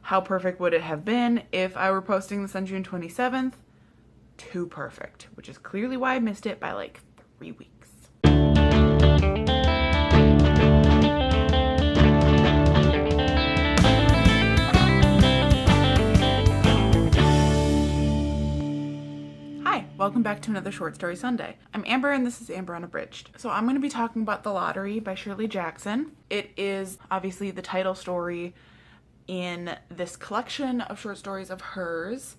How perfect would it have been if I were posting this on June 27th? Too perfect, which is clearly why I missed it by like 3 weeks. Hi, welcome back to another Short Story Sunday. I'm Amber and this is Amber Unabridged. So I'm going to be talking about The Lottery by Shirley Jackson. It is obviously the title story in this collection of short stories of hers,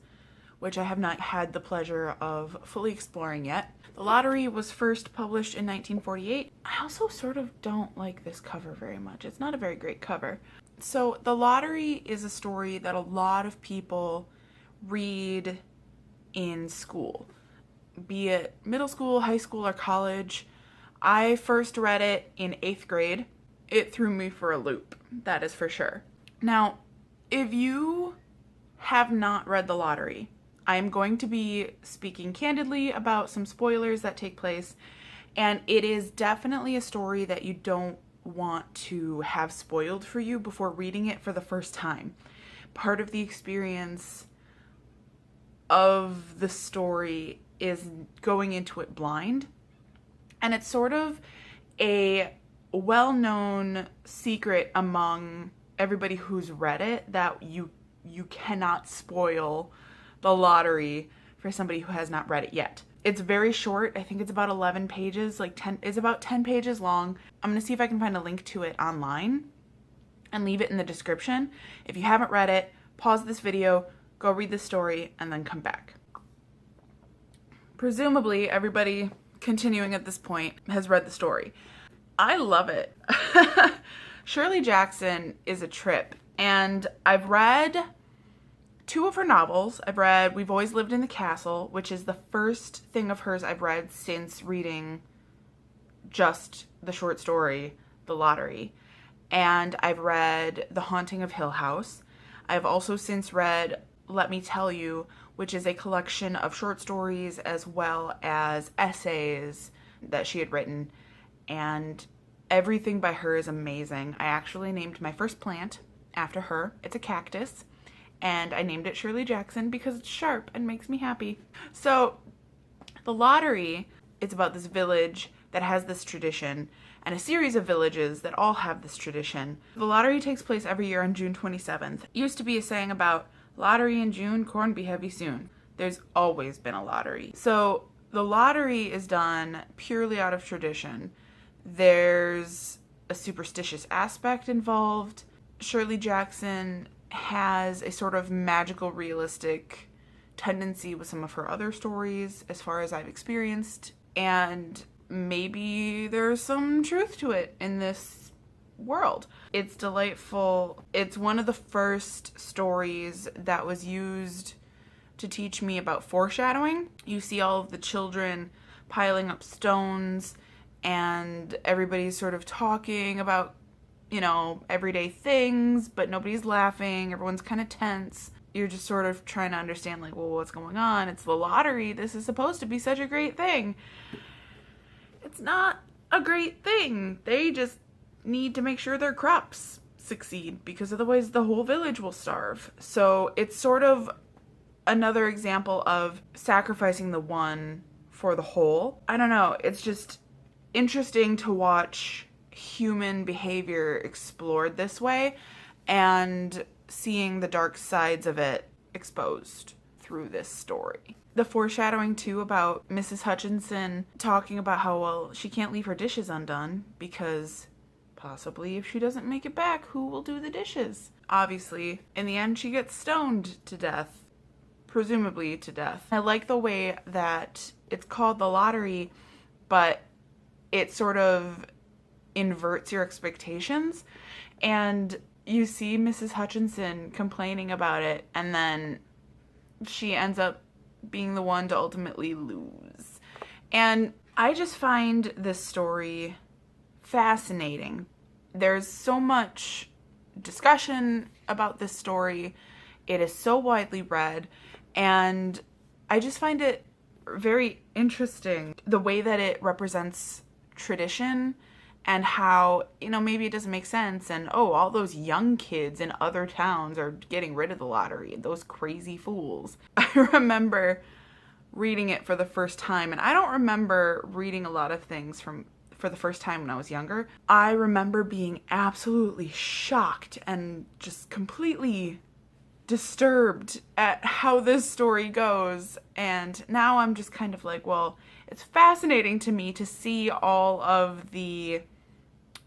which I have not had the pleasure of fully exploring yet. The Lottery was first published in 1948. I also sort of don't like this cover very much. It's not a very great cover. So The Lottery is a story that a lot of people read in school, be it middle school, high school, or college. I first read it in 8th grade. It threw me for a loop, that is for sure. Now, if you have not read The Lottery, I am going to be speaking candidly about some spoilers that take place, and it is definitely a story that you don't want to have spoiled for you before reading it for the first time. Part of the experience of the story is going into it blind, and it's sort of a well-known secret among everybody who's read it that you cannot spoil The Lottery for somebody who has not read it yet. It's very short. I think it's about 11 pages, it's about 10 pages long. I'm going to see if I can find a link to it online and leave it in the description. If you haven't read it, pause this video, go read the story, and then come back. Presumably, everybody continuing at this point has read the story. I love it. Shirley Jackson is a trip, and I've read 2 of her novels. I've read We've Always Lived in the Castle, which is the first thing of hers I've read since reading just the short story, The Lottery. And I've read The Haunting of Hill House. I've also since read Let Me Tell You, which is a collection of short stories as well as essays that she had written. And everything by her is amazing. I actually named my first plant after her. It's a cactus. And I named it Shirley Jackson because it's sharp and makes me happy. So, The Lottery is about this village that has this tradition, and a series of villages that all have this tradition. The Lottery takes place every year on June 27th. It used to be a saying about lottery in June, corn be heavy soon. There's always been a lottery. So, The Lottery is done purely out of tradition. There's a superstitious aspect involved. Shirley Jackson has a sort of magical, realistic tendency with some of her other stories, as far as I've experienced, and maybe there's some truth to it in this world. It's delightful. It's one of the first stories that was used to teach me about foreshadowing. You see all of the children piling up stones, and everybody's sort of talking about, you know, everyday things, but nobody's laughing. Everyone's kind of tense. You're just sort of trying to understand, like, well, what's going on? It's the lottery. This is supposed to be such a great thing. It's not a great thing. They just need to make sure their crops succeed, because otherwise the whole village will starve. So it's sort of another example of sacrificing the one for the whole. I don't know. It's just interesting to watch human behavior explored this way and seeing the dark sides of it exposed through this story. The foreshadowing too about Mrs. Hutchinson talking about how, well, she can't leave her dishes undone because possibly if she doesn't make it back, who will do the dishes? Obviously, in the end, she gets stoned to death, presumably to death. I like the way that it's called The Lottery, but it sort of inverts your expectations, and you see Mrs. Hutchinson complaining about it, and then she ends up being the one to ultimately lose. And I just find this story fascinating. There's so much discussion about this story. It is so widely read, and I just find it very interesting the way that it represents tradition and how, you know, maybe it doesn't make sense, and oh, all those young kids in other towns are getting rid of the lottery, those crazy fools. I remember reading it for the first time, and I don't remember reading a lot of things for the first time when I was younger. I remember being absolutely shocked and just completely disturbed at how this story goes, and now I'm just kind of like, well, it's fascinating to me to see all of the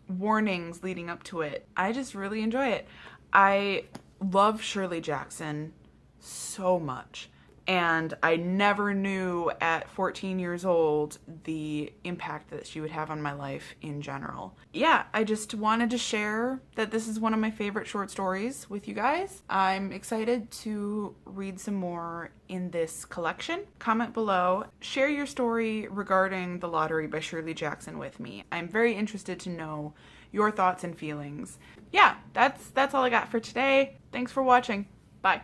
warnings leading up to it. I just really enjoy it. I love Shirley Jackson so much, and I never knew at 14 years old the impact that she would have on my life in general. Yeah, I just wanted to share that this is one of my favorite short stories with you guys. I'm excited to read some more in this collection. Comment below, share your story regarding The Lottery by Shirley Jackson with me. I'm very interested to know your thoughts and feelings. Yeah, that's all I got for today. Thanks for watching. Bye.